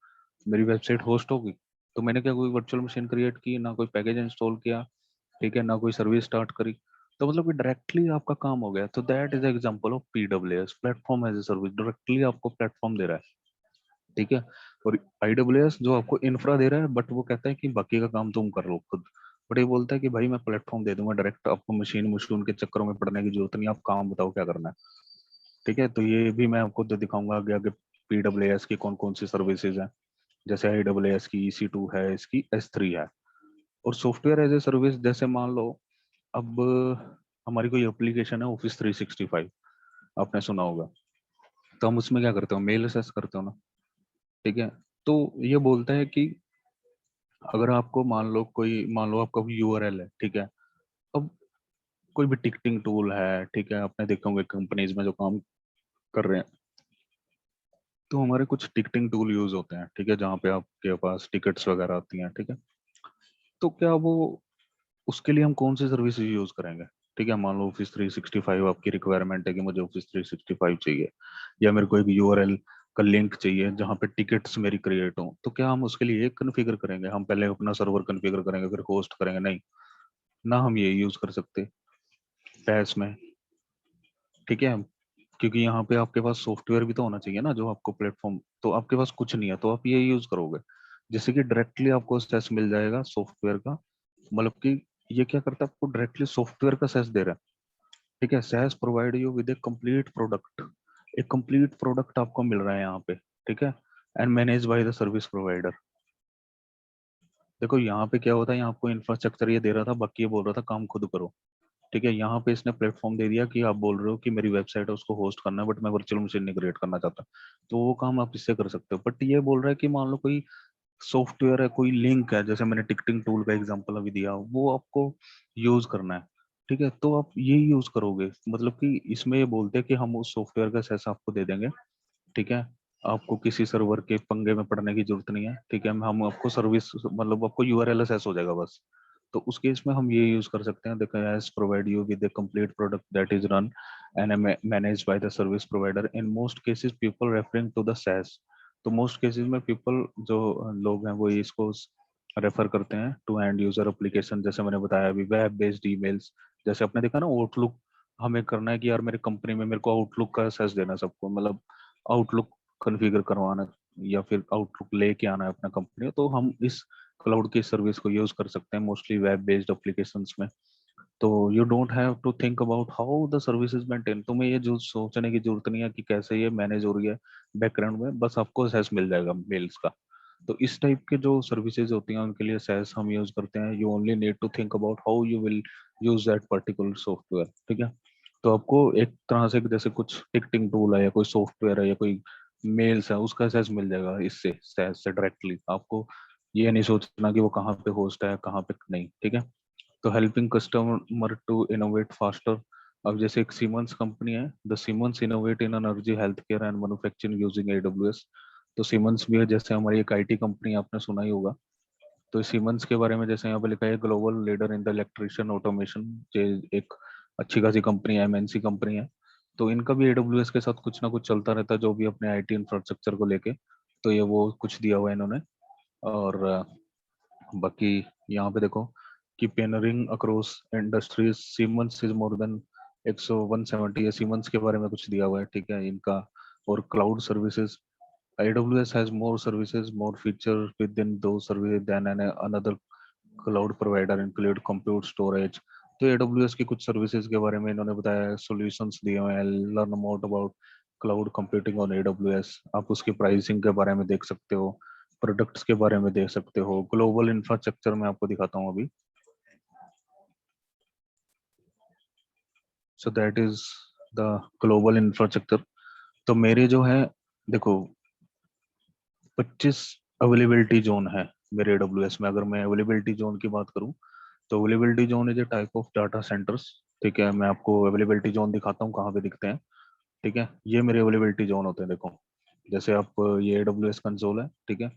मेरी वेबसाइट होस्ट होगी। तो मैंने क्या कोई वर्चुअल मशीन क्रिएट की ना, कोई पैकेज इंस्टॉल किया। ठीक है, ना कोई सर्विस स्टार्ट करी। तो मतलब कि डायरेक्टली आपका काम हो गया। तो that is example of PWS, platform as a service. Directly आपको प्लेटफॉर्म दे रहा है। ठीक है, और IWS जो आपको इंफ्रा दे रहा है, बट वो कहता है कि बाकी का काम तुम कर लो खुद। बट ये बोलता है कि भाई मैं प्लेटफॉर्म दे दूंगा डायरेक्ट, आपको मशीन मशीन के चक्करों में पड़ने की जरूरत नहीं, आप काम बताओ क्या करना है। ठीक है, तो ये भी मैं आपको तो दिखाऊंगा आगे आगे PWS की कौन कौन सी सर्विसेज हैं। जैसे IWS की EC2 है, इसकी S3 है। और सॉफ्टवेयर एज ए सर्विस, जैसे मान लो अब हमारी कोई एप्लीकेशन है Office 365, आपने सुना होगा। तो हम उसमें क्या करते हो, मेल एक्सेस करते हो ना। ठीक है, तो ये बोलता है कि अगर आपको मान लो आपका URL है। ठीक है, अब कोई भी टिकटिंग टूल है, ठीक है, आपने देखे होंगे कंपनीज में जो काम कर रहे हैं, तो हमारे कुछ टिकटिंग टूल यूज होते हैं। ठीक है, जहाँ पे आपके पास टिकट्स वगैरह आती हैं। ठीक है, तो क्या वो उसके लिए हम कौन सी सर्विस यूज करेंगे। ठीक है, मान लो Office 365 आपकी रिक्वायरमेंट है कि मुझे Office 365 चाहिए, या मेरे को एक URL का लिंक चाहिए जहाँ पे टिकट्स मेरी क्रिएट हो। तो क्या हम उसके लिए एक कन्फिगर करेंगे, हम पहले अपना सर्वर कन्फिगर करेंगे फिर होस्ट करेंगे? नहीं ना, हम ये यूज कर सकते पैस में। ठीक है, क्योंकि यहाँ पे आपके पास सॉफ्टवेयर भी तो होना चाहिए ना जो आपको प्लेटफॉर्म, तो आपके पास कुछ नहीं है तो आप ये यूज करोगे। जैसे कि डायरेक्टली आपको सेस मिल जाएगा सॉफ्टवेयर का। मतलब कि ये क्या करता है, आपको डायरेक्टली सॉफ्टवेयर का सेस दे रहा है। ठीक है, SaaS provide you with a complete product. एक कंप्लीट प्रोडक्ट आपको मिल रहा है यहाँ पे। ठीक है, and manage by the service provider. देखो यहाँ पे क्या होता है, यहाँ आपको इंफ्रास्ट्रक्चर ये दे रहा था, बाकी ये बोल रहा था काम खुद करो। ठीक है, यहाँ पे इसने प्लेटफॉर्म दे दिया कि आप बोल रहे हो कि मेरी वेबसाइट है उसको होस्ट करना है, बट मैं वर्चुअल मशीन नहीं क्रिएट करना चाहता, तो वो काम आप इससे कर सकते हो। बट ये बोल रहा है कि मान लो कोई सॉफ्टवेयर है, कोई लिंक है, जैसे मैंने टिकटिंग टूल का एग्जांपल अभी दिया, वो आपको यूज करना है। ठीक है, तो आप ये यूज करोगे। मतलब कि इसमें ये बोलते हैं कि हम उस सॉफ्टवेयर का एक्सेस आपको दे देंगे। ठीक है, आपको किसी सर्वर के पंगे में पड़ने की जरूरत नहीं है। ठीक है, हम आपको सर्विस मतलब आपको URL एक्सेस हो जाएगा बस। तो उस केस में हम ये यूज कर सकते हैं, देखो as provide you with the complete product that is run and managed by the service provider in most cases people referring to the SaaS। तो मोस्ट केसेस में पीपल जो लोग हैं वो इसको रेफर करते हैं टू एंड यूजर एप्लीकेशन, जैसे मैंने बताया अभी वेब बेस्ड ईमेल्स। जैसे आपने देखा ना आउटलुक, हमें करना है कि यार मेरे कंपनी में मेरे को आउटलुक का एक्सेस देना है सबको, मतलब आउटलुक कॉन्फ़िगर करवाना है, या फिर आउटलुक लेके आना है अपना कंपनी, तो हम इस क्लाउड की सर्विस को यूज कर सकते हैं मोस्टली वेब बेस्ड एप्लीकेशंस में। तो you don't have to think about how the service is maintain, तुम्हें ये जो सोचने की जरूरत नहीं है कि कैसे ये मैनेज हो रही है बैकग्राउंड में, बस आपको SaaS मिल जाएगा मेल्स का। तो इस टाइप के जो सर्विसेज होती हैं उनके लिए SaaS हम यूज करते हैं। You only need to think about how you will use that particular software, ठीक है। तो आपको एक तरह से जैसे कुछ टिकटिंग टूल है या कोई सॉफ्टवेयर है या कोई मेल्स है, उसका SaaS मिल जाएगा इससे, SaaS से डायरेक्टली। आपको ये नहीं सोचना कि वो कहाँ पे होस्ट है कहाँ पे नहीं, ठीक है। तो helping customer to innovate faster. अब जैसे एक सीमेंस कंपनी है, the Siemens innovate in energy health care and manufacturing using AWS। तो सीमेंस भी है, जैसे हमारी एक IT कंपनी आपने सुना ही होगा। तो सीमेंस के बारे में जैसे यहाँ पे लिखा है global leader in the electrician automation, ये एक अच्छी खासी कंपनी है, MNC कंपनी है। तो इनका भी AWS के साथ कुछ ना कुछ चलता रहता है, जो भी अपने IT इंफ्रास्ट्रक्चर को लेके। तो ये वो कुछ दिया हुआ है इन्होंने। और बाकी यहाँ पे देखो कि pioneering across industries Siemens is more than 170 है, सीमेंस के बारे में कुछ दिया हुआ है, ठीक है इनका। और cloud services, AWS has more services, more features within those services than another cloud provider include compute storage। तो AWS की कुछ सर्विसेज के बारे में इन्होंने बताया, सॉल्यूशंस दिए हुए हैं। Learn more about cloud computing on AWS। आप उसकी प्राइसिंग के बारे में देख सकते हो, प्रोडक्ट्स के बारे में देख सकते हो। ग्लोबल इंफ्रास्ट्रक्चर में आपको दिखाता हूँ अभी। So that is the global infrastructure. तो मेरे जो है देखो 25 अवेलेबिलिटी जोन है मेरे AWS में। अगर मैं अवेलेबिलिटी जोन की बात करूं तो availability zone is A type of data centres, ठीक है। मैं आपको अवेलेबिलिटी जोन दिखाता हूँ कहाँ पे दिखते हैं, ठीक है। ये मेरे अवेलेबिलिटी जोन होते हैं, देखो। जैसे आप ये AWS कंसोल है, ठीक है।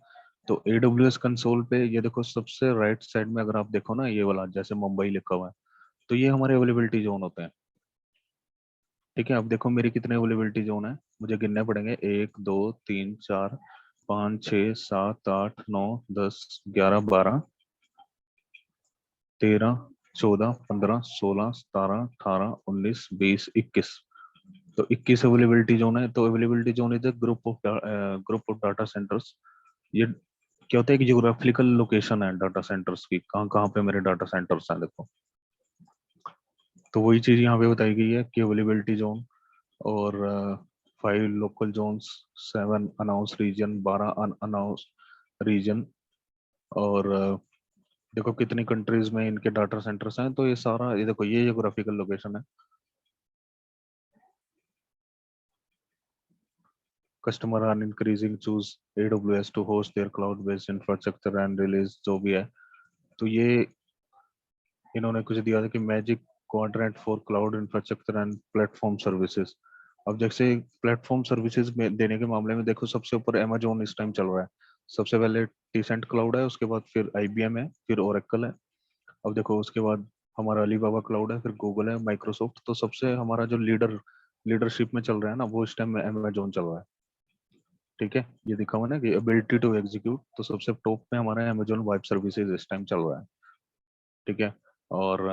तो AWS कंसोल पे ये देखो सबसे राइट साइड में अगर आप देखो ना, ये वाला जैसे मुंबई लिखा हुआ है, तो ये हमारे अवेलेबिलिटी जोन होते हैं, ठीक है। अब देखो मेरी कितने अवेलेबिलिटी जोन है, मुझे गिनने पड़ेंगे। 1 2 3 4 5 6 7 8 9 10 11 12 13 14 15 16 17 18 19 20 21। तो 21 अवेलेबिलिटी जोन है। तो availability zone is a group of data centres. ये क्या होता है कि ज्योग्राफिकल लोकेशन है डाटा सेंटर्स की, कहाँ कहाँ पे मेरे डाटा सेंटर्स हैं, देखो। तो वही चीज यहाँ पे बताई गई है कि अवेलेबिलिटी जोन, और 5 local zones, 7 announce region, 12 unannounce region. और देखो कितनी कंट्रीज में इनके डाटा सेंटर्स हैं। तो ये सारा ये देखो ये ज्योग्राफिकल लोकेशन है। Customer are increasing choose AWS to host their cloud based infrastructure and release, जो भी है। तो ये इन्होंने कुछ दिया था कि magic quadrant for cloud infrastructure and platform services. अब जैसे प्लेटफॉर्म सर्विसेज में देने के मामले में देखो सबसे ऊपर Amazon इस टाइम चल रहा है। सबसे पहले टीसेंट क्लाउड है, उसके बाद फिर IBM है, फिर ओरेकल है। अब देखो उसके बाद हमारा अलीबाबा क्लाउड है, फिर गूगल है, माइक्रोसॉफ्ट। तो सबसे हमारा जो लीडरशिप में चल रहा है ना, वो इस टाइम में Amazon चल रहा है, ठीक है। ये दिखा हुआ ना कि एबिलिटी टू एग्जीक्यूट, तो सबसे टॉप पे हमारा Amazon वेब सर्विसेज इस टाइम चल रहा है, ठीक है। और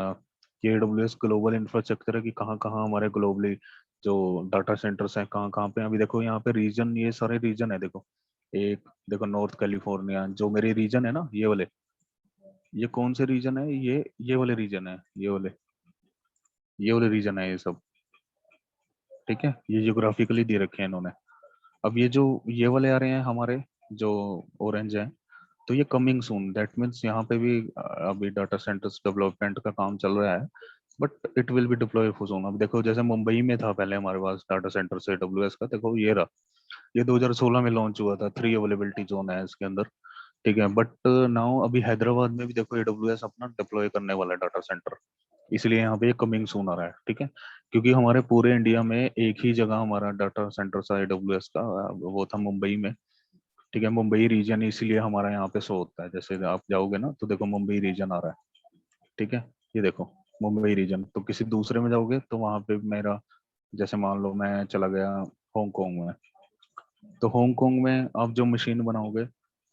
ये AWS ग्लोबल इंफ्रास्ट्रक्चर है कि कहाँ कहाँ हमारे ग्लोबली जो डाटा सेंटर्स हैं कहाँ कहाँ पे। अभी देखो यहाँ पे रीजन, ये सारे रीजन है देखो। एक देखो नॉर्थ कैलिफोर्निया, जो मेरे रीजन है ना ये वाले, ये कौन से रीजन है, ये वाले रीजन है, ये वाले रीजन है ये सब, ठीक है। ये जियोग्राफिकली दे रखे हैं इन्होंने। अब ये जो ये वाले आ रहे हैं हमारे, जो ऑरेंज है, तो ये कमिंग सून, दैट मीन्स यहाँ पे भी अभी डाटा सेंटर्स डेवलपमेंट का काम चल रहा है, but it will be deploy soon. अब देखो जैसे मुंबई में था पहले हमारे पास डाटा सेंटर से AWS का, देखो ये रहा, ये 2016 में लॉन्च हुआ था। 3 अवेलेबिलिटी जोन है इसके अंदर, ठीक है। बट नाउ अभी हैदराबाद में भी देखो AWS अपना डिप्लॉय करने वाला है डाटा सेंटर, इसलिए यहाँ पे कमिंग सून आ रहा है, ठीक है। क्योंकि हमारे पूरे इंडिया में एक ही जगह हमारा डाटा सेंटर था AWS का, वो था मुंबई में, ठीक है। मुंबई रीजन इसीलिए हमारा यहाँ पे शो होता है। जैसे आप जाओगे ना तो देखो मुंबई रीजन आ रहा है, ठीक है। ये देखो मुंबई रीजन। तो किसी दूसरे में जाओगे तो वहां पे मेरा, जैसे मान लो मैं चला गया हांगकांग में, तो हांगकांग में आप जो मशीन बनाओगे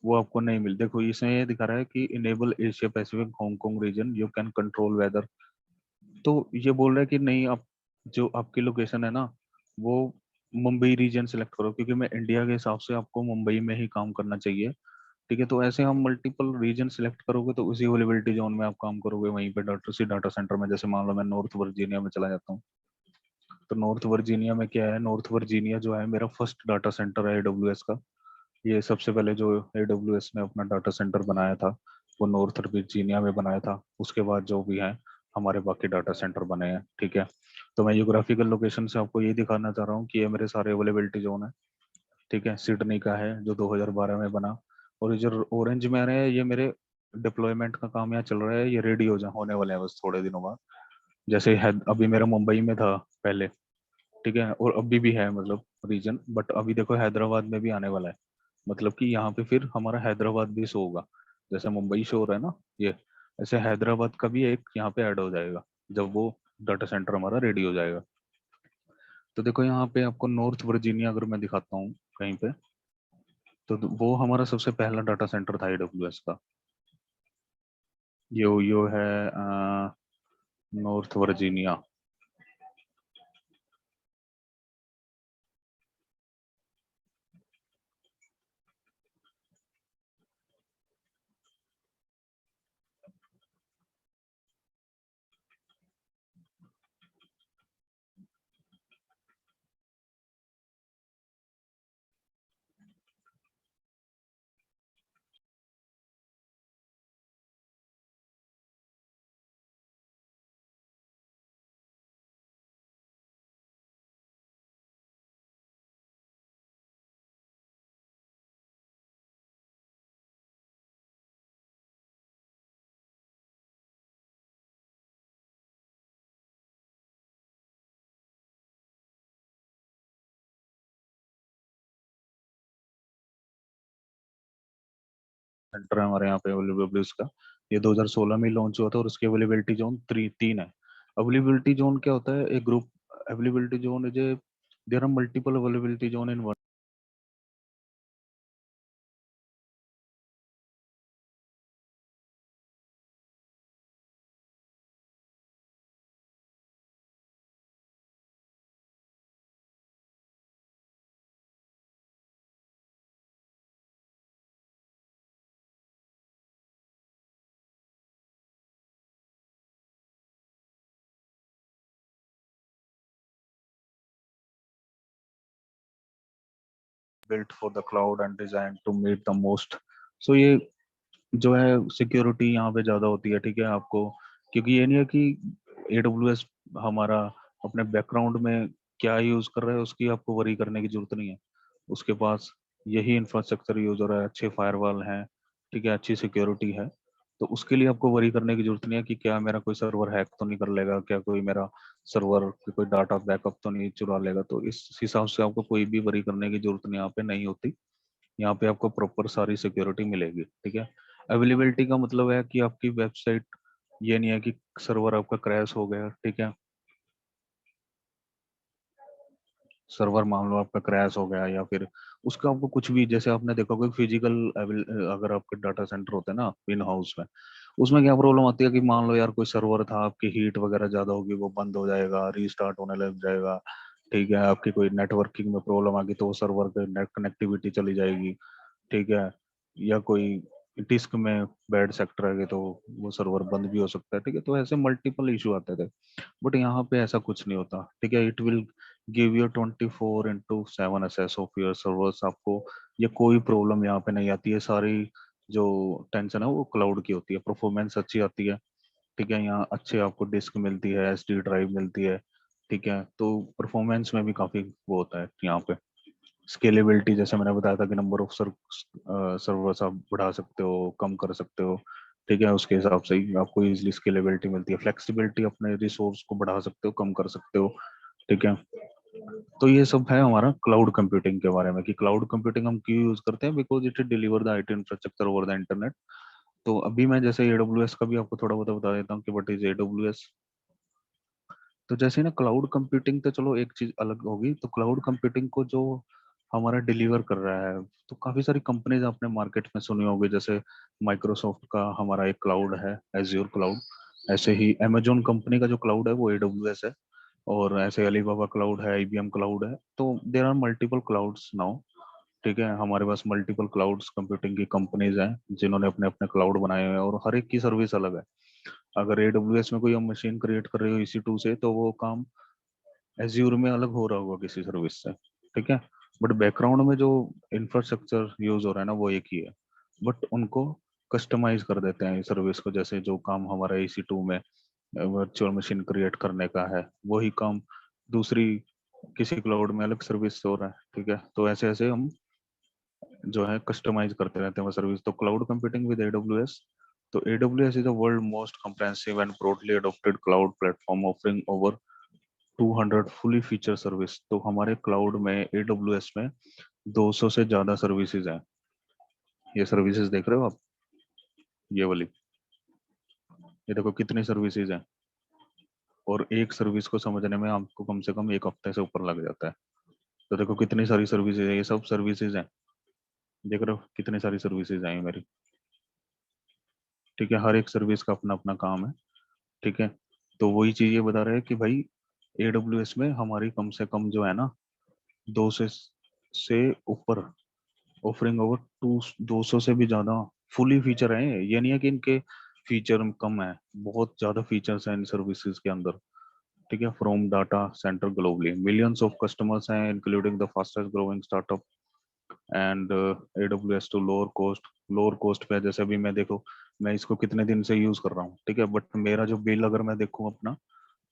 वो आपको नहीं मिल, देखो इसमें ये दिखा रहा है कि enable Asia Pacific Hong Kong reason, you can control weather. तो ये बोल रहा है कि नहीं, आप जो आपकी लोकेशन है ना, वो मुंबई रीजन सेलेक्ट करो, क्योंकि मैं इंडिया के हिसाब से आपको मुंबई में ही काम करना चाहिए। ठीक है, तो ऐसे हम मल्टीपल रीजन सेलेक्ट करोगे तो उसी अवेलेबिलिटी जोन में आप काम करोगे, वहीं पे डाटा सेंटर में। जैसे मान लो मैं नॉर्थ वर्जीनिया में चला जाता हूँ, तो नॉर्थ वर्जीनिया में क्या है, नॉर्थ वर्जीनिया जो है मेरा फर्स्ट डाटा सेंटर है एडब्ल्यूएस का। ये सबसे पहले जो एडब्ल्यूएस ने अपना डाटा सेंटर बनाया था वो नॉर्थ वर्जीनिया में बनाया था। उसके बाद जो भी है हमारे बाकी डाटा सेंटर बने हैं। ठीक है, तो मैं जियोग्राफिकल लोकेशन से आपको ये दिखाना चाह रहा हूँ कि ये मेरे सारे अवेलेबिलिटी जोन है। ठीक है, सिडनी का है जो 2012 में बना, और ये जो ऑरेंज में आ रहे हैं ये मेरे डिप्लॉयमेंट का काम यहाँ चल रहा है, ये रेडी होने वाले हैं बस थोड़े दिनों बाद। जैसे अभी मेरा मुंबई में था पहले, ठीक है, और अभी भी है मतलब रीजन, बट अभी देखो हैदराबाद में भी आने वाला है। मतलब कि यहाँ पे फिर हमारा हैदराबाद भी शो होगा, जैसे मुंबई शो हो रहा है ना ये, ऐसे हैदराबाद का भी एक यहाँ पे ऐड हो जाएगा जब वो डाटा सेंटर हमारा रेडी हो जाएगा। तो देखो यहाँ पे आपको नॉर्थ वर्जीनिया अगर मैं दिखाता हूँ कहीं पे, तो वो हमारा सबसे पहला डाटा सेंटर था एडब्ल्यूएस का। यो है नॉर्थ वर्जीनिया। सेंटर है हमारे यहाँ पे अवेलेबिलिटी उसका, ये 2016 में लॉन्च हुआ था, और उसकी अवेलेबिलिटी जोन 3 है। अवेलेबिलिटी जोन क्या होता है, एक group availability zone is a, there are multiple availability zone in one. Built for the cloud and design to meet the most. So ये जो है सिक्योरिटी यहाँ पे ज़्यादा होती है। ठीक है आपको, क्योंकि ये नहीं है कि AWS हमारा अपने बैकग्राउंड में क्या यूज़ कर रहा है उसकी आपको वरी करने की जरूरत नहीं है। उसके पास यही इंफ्रास्ट्रक्चर यूज हो रहा है, अच्छे फायरवॉल हैं, ठीक है, अच्छी सिक्योरिटी है। तो उसके लिए आपको वरी करने की जरूरत नहीं है कि क्या मेरा कोई सर्वर हैक तो नहीं कर लेगा, क्या कोई मेरा सर्वर कोई डाटा बैकअप तो नहीं चुरा लेगा। तो इस हिसाब से आपको कोई भी वरी करने की जरूरत नहीं, यहाँ पे नहीं होती। यहाँ पे आपको प्रॉपर सारी सिक्योरिटी मिलेगी। ठीक है, अवेलेबिलिटी का मतलब है कि आपकी वेबसाइट, ये नहीं है कि सर्वर आपका क्रैश हो गया, ठीक है, सर्वर मान लो आपका क्रैश हो गया, या फिर उसका आपको कुछ भी, जैसे आपने देखा कोई फिजिकल, अगर आपके डाटा सेंटर होते हैं ना इन हाउस में, उसमें क्या प्रॉब्लम आती है कि मान लो यार कोई सर्वर था, आपकी हीट वगैरह ज्यादा होगी, वो बंद हो जाएगा, रीस्टार्ट होने लग जाएगा। ठीक है, आपकी कोई नेटवर्किंग में प्रॉब्लम आ गई तो वो सर्वर के नेट कनेक्टिविटी चली जाएगी। ठीक है, या कोई डिस्क में बैड सेक्टर है तो वो सर्वर बंद भी हो सकता है। ठीक है, तो ऐसे मल्टीपल इशू आते थे, बट यहाँ पे ऐसा कुछ नहीं होता। ठीक है, it will give you 24/7 access of your servers. आपको ये कोई प्रॉब्लम यहाँ पे नहीं आती है, सारी जो टेंशन है वो क्लाउड की होती है, परफॉर्मेंस अच्छी आती है। ठीक है, यहाँ अच्छे आपको डिस्क मिलती है, SD ड्राइव मिलती है। ठीक है, तो परफॉर्मेंस में भी काफी वो होता है यहाँ पे। स्केलेबिलिटी जैसे मैंने बताया था कि नंबर ऑफ सर्वर्स आप बढ़ा सकते हो, कम कर सकते हो। ठीक है, उसके हिसाब से ही आपको इजीली स्केलेबिलिटी मिलती है, फ्लेक्सिबिलिटी, अपने रिसोर्स को बढ़ा सकते हो, कम कर सकते हो। ठीक है, तो ये सब है हमारा क्लाउड कंप्यूटिंग के बारे में, कि क्लाउड कंप्यूटिंग हम क्यों यूज करते हैं, because it deliver the IT infrastructure over the internet. तो अभी मैं जैसे AWS का भी आपको थोड़ा बहुत बता देता हूँ कि व्हाट इज AWS। तो जैसे ना क्लाउड कंप्यूटिंग, तो चलो एक चीज अलग होगी, तो क्लाउड कंप्यूटिंग को जो हमारा डिलीवर कर रहा है। तो काफी सारी कंपनीज आपने मार्केट में सुनी होगी, जैसे माइक्रोसॉफ्ट का हमारा एक क्लाउड है एज्योर क्लाउड, ऐसे ही अमेजोन कंपनी का जो क्लाउड है वो एडब्ल्यूएस है, और ऐसे अलीबाबा क्लाउड है, आईबीएम क्लाउड है। तो there are multiple clouds now. ठीक है, हमारे पास मल्टीपल क्लाउड्स कंप्यूटिंग की कंपनीज हैं जिन्होंने अपने अपने क्लाउड बनाए हुए हैं, और हर एक की सर्विस अलग है। अगर एडब्ल्यूएस में कोई हम मशीन क्रिएट कर रहे हो EC2 से, तो वो काम एज्यूर में अलग हो रहा होगा किसी सर्विस से। ठीक है, बट बैकग्राउंड में जो इंफ्रास्ट्रक्चर यूज हो रहा है ना वो एक ही है, बट उनको कस्टमाइज कर देते हैं सर्विस को। जैसे जो काम हमारा EC2 में वर्चुअल मशीन क्रिएट करने का है, वही काम दूसरी किसी क्लाउड में अलग सर्विस हो रहा है। ठीक है, तो ऐसे ऐसे हम जो है कस्टमाइज करते रहते हैं वो सर्विस। तो क्लाउड कंप्यूटिंग विद AWS, तो AWS is the world most comprehensive and broadly adopted cloud platform offering over 200 fully feature service. तो हमारे क्लाउड में AWS में 200 से ज्यादा सर्विसेज हैं। ये सर्विसेज देख रहे हो आप, ये वाली, ये देखो कितनी सर्विसेज हैं, और एक सर्विस को समझने में आपको कम से कम एक हफ्ते से ऊपर लग जाता है। तो देखो कितनी सारी सर्विसेज है, ये सब सर्विसेज हैं। देख रहे हो कितनी सारी सर्विसेज आई मेरी। ठीक है, हर एक सर्विस का अपना अपना काम है। ठीक है, तो वही चीज ये बता रहे हैं कि भाई AWS में हमारी कम से कम जो है ना, 200 से ऊपर ऑफरिंग ओवर 200 से भी ज्यादा फुली फीचर है। ये नहीं है कि इनके फीचर कम है, बहुत ज्यादा फीचर्स हैं इन सर्विसेज के अंदर। ठीक है, from data center globally millions of customers हैं, including the fastest growing startup and AWS to lower cost पे है। जैसे अभी मैं देखो, मैं इसको कितने दिन से यूज कर रहा हूँ। ठीक है, बट मेरा जो बिल अगर मैं देखूँ अपना,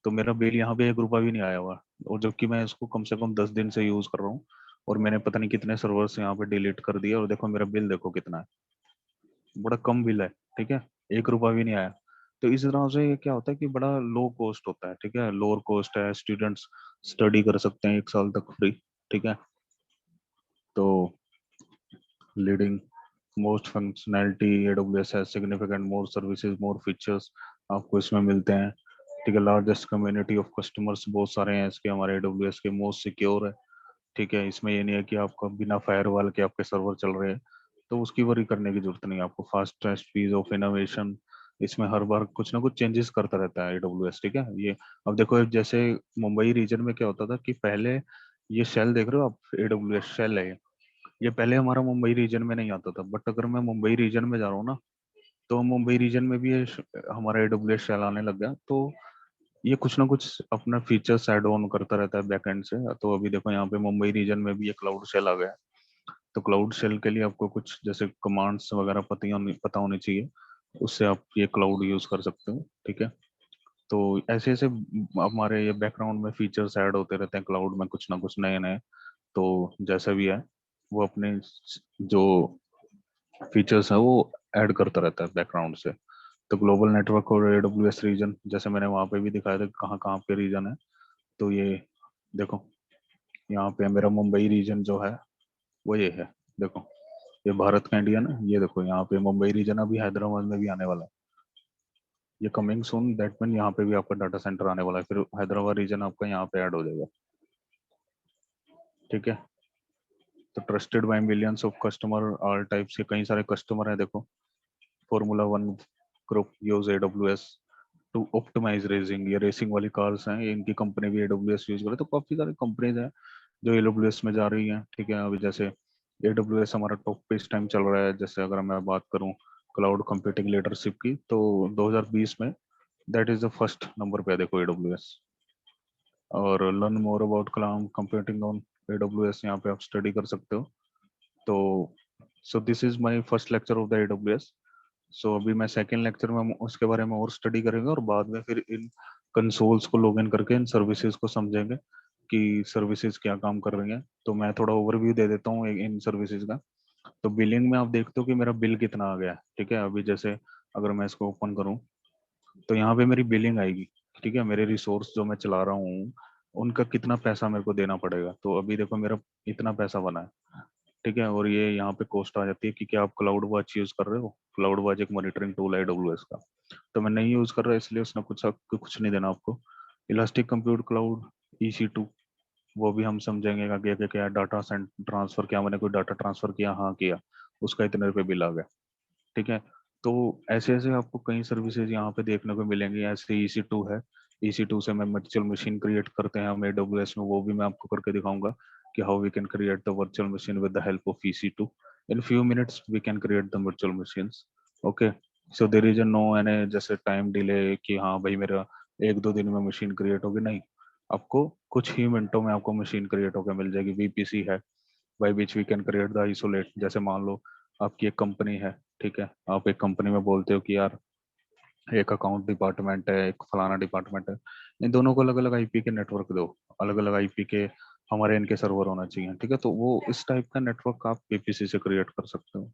तो मेरा बिल यहाँ पे 1 रुपया भी नहीं आया हुआ, और जबकि मैं इसको कम से कम 10 दिन से यूज कर रहा हूँ, और मैंने पता नहीं कितने सर्वर्स यहाँ पे डिलीट कर दिए, और देखो मेरा बिल देखो कितना है, बड़ा कम बिल है। ठीक है, 1 रुपया भी नहीं आया। तो इस तरह से ये क्या होता है कि बड़ा लो कॉस्ट होता है। ठीक है, लोअर कॉस्ट है, स्टूडेंट्स स्टडी कर सकते हैं 1 साल तक फ्री। ठीक है, तो लीडिंग मोस्ट फंक्शनैलिटी AWS है, सिग्निफिकेंट मोर सर्विसेज मोर फीचर्स आपको इसमें मिलते हैं। ठीक है, लार्जेस्ट कम्युनिटी ऑफ कस्टमर्स बहुत सारे हैं इसके, हमारे AWS के, मोस्ट सिक्योर है। ठीक है, इसमें ये नहीं है कि आपका बिना फायरवॉल के आपके सर्वर चल रहे हैं, तो उसकी वरी करने की जरूरत नहीं है आपको। फास्टेस्ट स्पीड ऑफ इनोवेशन, इसमें हर बार कुछ ना कुछ चेंजेस करता रहता है AWS। ठीक है, ये अब देखो जैसे मुंबई रीजन में क्या होता था कि पहले, ये शेल देख रहे हो आप, AWS शेल है ये पहले हमारा मुंबई रीजन में नहीं आता था, बट अगर मैं मुंबई रीजन में जा रहा हूँ ना, तो मुंबई रीजन में भी ये हमारा AWS शेल आने लग गया। तो ये कुछ ना कुछ अपना फीचर्स ऐड ऑन करता रहता है बैकएंड से। तो अभी देखो यहाँ पे मुंबई रीजन में भी ये क्लाउड शेल आ गया है। तो क्लाउड शेल के लिए आपको कुछ जैसे कमांड्स वगैरह पता होनी चाहिए, उससे आप ये क्लाउड यूज कर सकते हो। ठीक है, तो ऐसे ऐसे हमारे ये बैकग्राउंड में फीचर्स ऐड होते रहते हैं क्लाउड में, कुछ ना कुछ नए नए। तो जैसा भी है वो अपने जो फीचर्स है वो ऐड करता रहता है बैकग्राउंड से। तो ग्लोबल नेटवर्क और AWS रीजन, जैसे मैंने वहाँ पे भी दिखाया था कहाँ कहाँ पे रीजन है। तो ये देखो, यहाँ पे मेरा मुंबई रीजन जो है वो ये है। देखो, ये भारत का इंडिया ना, ये देखो यहाँ पे मुंबई रीजन अभी हैदराबाद में भी आने वाला है। ये कमिंग सून, दैट मीन यहाँ पे भी आपका डाटा सेंटर आने वाला है, फिर हैदराबाद रीजन आपका यहाँ पे ऐड हो जाएगा। ठीक है, तो trusted by millions of customer all types के कई सारे कस्टमर हैं। देखो, Formula 1 group use AWS to optimize racing, ये रेसिंग वाली कार्स हैं, ये इनकी कंपनी भी AWS यूज करे। तो काफी सारी कंपनीज हैं जो AWS में जा रही हैं। ठीक है, अभी जैसे AWS हमारा टॉप पे इस टाइम चल रहा है। जैसे अगर मैं बात करूं क्लाउड कंप्यूटिंग लीडरशिप की, तो 2020 में that is the first number पे है देखो AWS। और learn more about cloud computing on AWS, यहाँ पे आप स्टडी कर सकते हो। तो सो this is my first lecture of the AWS। सो अभी मैं सेकेंड लेक्चर में उसके बारे में और स्टडी करेंगे, और बाद में फिर इन कंसोल्स को लॉगिन करके इन सर्विसेज को समझेंगे कि सर्विसेज क्या काम कर रही हैं। तो मैं थोड़ा ओवरव्यू दे देता हूँ इन सर्विसेज का। तो बिलिंग में आप देखते हो कि मेरा बिल कितना आ गया है। ठीक है, अभी जैसे अगर मैं इसको ओपन करूँ, तो यहाँ पे मेरी बिलिंग आएगी। ठीक है, मेरे रिसोर्स जो मैं चला रहा हूँ उनका कितना पैसा मेरे को देना पड़ेगा। तो अभी देखो मेरा इतना पैसा बना है। ठीक है, और ये यहाँ पे कॉस्ट आ जाती है कि क्या आप क्लाउड वॉच यूज कर रहे हो। क्लाउड वॉच एक मॉनिटरिंग टूल है AWS का, तो मैं नहीं यूज कर रहा इसलिए उसने कुछ नहीं देना आपको। इलास्टिक कंप्यूट क्लाउड EC2, वो भी हम समझेंगे कि आगे क्या डाटा सेंड ट्रांसफर, क्या मैंने कोई डाटा ट्रांसफर किया, हाँ किया, उसका इतने रुपये बिल आ गया। ठीक है। तो ऐसे ऐसे आपको कई सर्विसेज यहाँ पे देखने को मिलेंगी। ऐसे EC2 है, EC2 से मैं वर्चुअल मशीन क्रिएट करते हैं हम AWS में, वो भी मैं आपको करके दिखाऊंगा कि how we can create the virtual machine with the help of EC2। In few minutes we can create the virtual machines. Okay. So there is no any जैसे टाइम डिले कि हाँ भाई मेरा 1-2 दिन में मशीन क्रिएट होगी, नहीं। आपको कुछ ही मिनटों में आपको मशीन क्रिएट होकर मिल जाएगी। VPC है, by which we can create the isolate. जैसे मान लो आपकी एक कंपनी है, ठीक है, आप एक कंपनी में बोलते हो कि यार एक अकाउंट डिपार्टमेंट है, एक फलाना डिपार्टमेंट है, इन दोनों को अलग अलग आईपी के नेटवर्क दो, अलग अलग आईपी के हमारे इनके सर्वर होना चाहिए। ठीक है, तो वो इस टाइप का नेटवर्क आप VPC से क्रिएट कर सकते हो।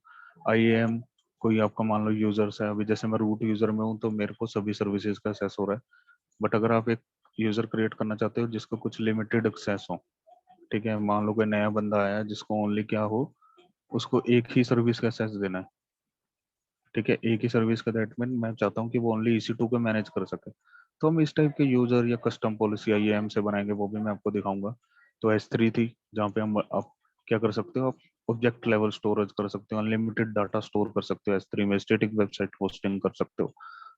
IAM, कोई आपका मान लो यूजर्स है, अभी जैसे मैं रूट यूजर में हूँ तो मेरे को सभी सर्विसेज का एक्सेस हो रहा है। बट अगर आप एक यूजर क्रिएट करना चाहते हो जिसका कुछ लिमिटेड एक्सेस हो, ठीक है, मान लो कोई नया बंदा आया है जिसको ओनली क्या हो, उसको एक ही सर्विस का एक्सेस देना है। ठीक है, एक ही सर्विस का, दैट मीन मैं चाहता हूँ कि वो ओनली EC2 को मैनेज कर सके। तो हम इस टाइप के यूजर या कस्टम पॉलिसी IAM से बनाएंगे, वो भी मैं आपको दिखाऊंगा। तो S3 थी, जहाँ पे हम आप क्या कर सकते हो, आप ऑब्जेक्ट लेवल स्टोरेज कर सकते हो, अनलिमिटेड डाटा स्टोर कर सकते हो S3 में, स्टैटिक वेबसाइट होस्टिंग कर सकते हो।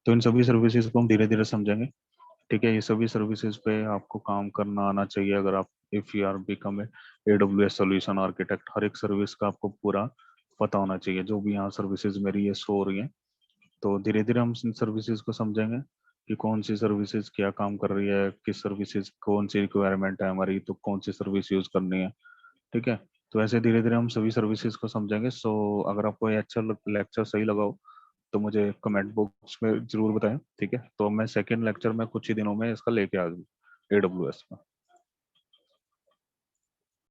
तो इन सभी सर्विसेज को हम धीरे धीरे समझेंगे। ठीक है, ये सभी सर्विसेज पे आपको काम करना आना चाहिए अगर आप, if you are become a AWS solution architect. हर एक सर्विस का आपको पूरा पता होना चाहिए। जो भी यहाँ सर्विसेज मेरी ये शो हो रही है, तो धीरे धीरे हम इन सर्विसेज को समझेंगे कि कौन सी सर्विसेज क्या काम कर रही है, किस सर्विसेज कौन सी रिक्वायरमेंट है हमारी, तो कौन सी सर्विस यूज करनी है। ठीक है, तो ऐसे धीरे धीरे हम सभी सर्विसेज को समझेंगे। सो अगर आपको ये अच्छा लेक्चर सही लगा हो तो मुझे कमेंट बॉक्स में जरूर बताएं। ठीक है, तो मैं सेकेंड लेक्चर में कुछ ही दिनों में इसका लेके आ जाऊँ AWS में।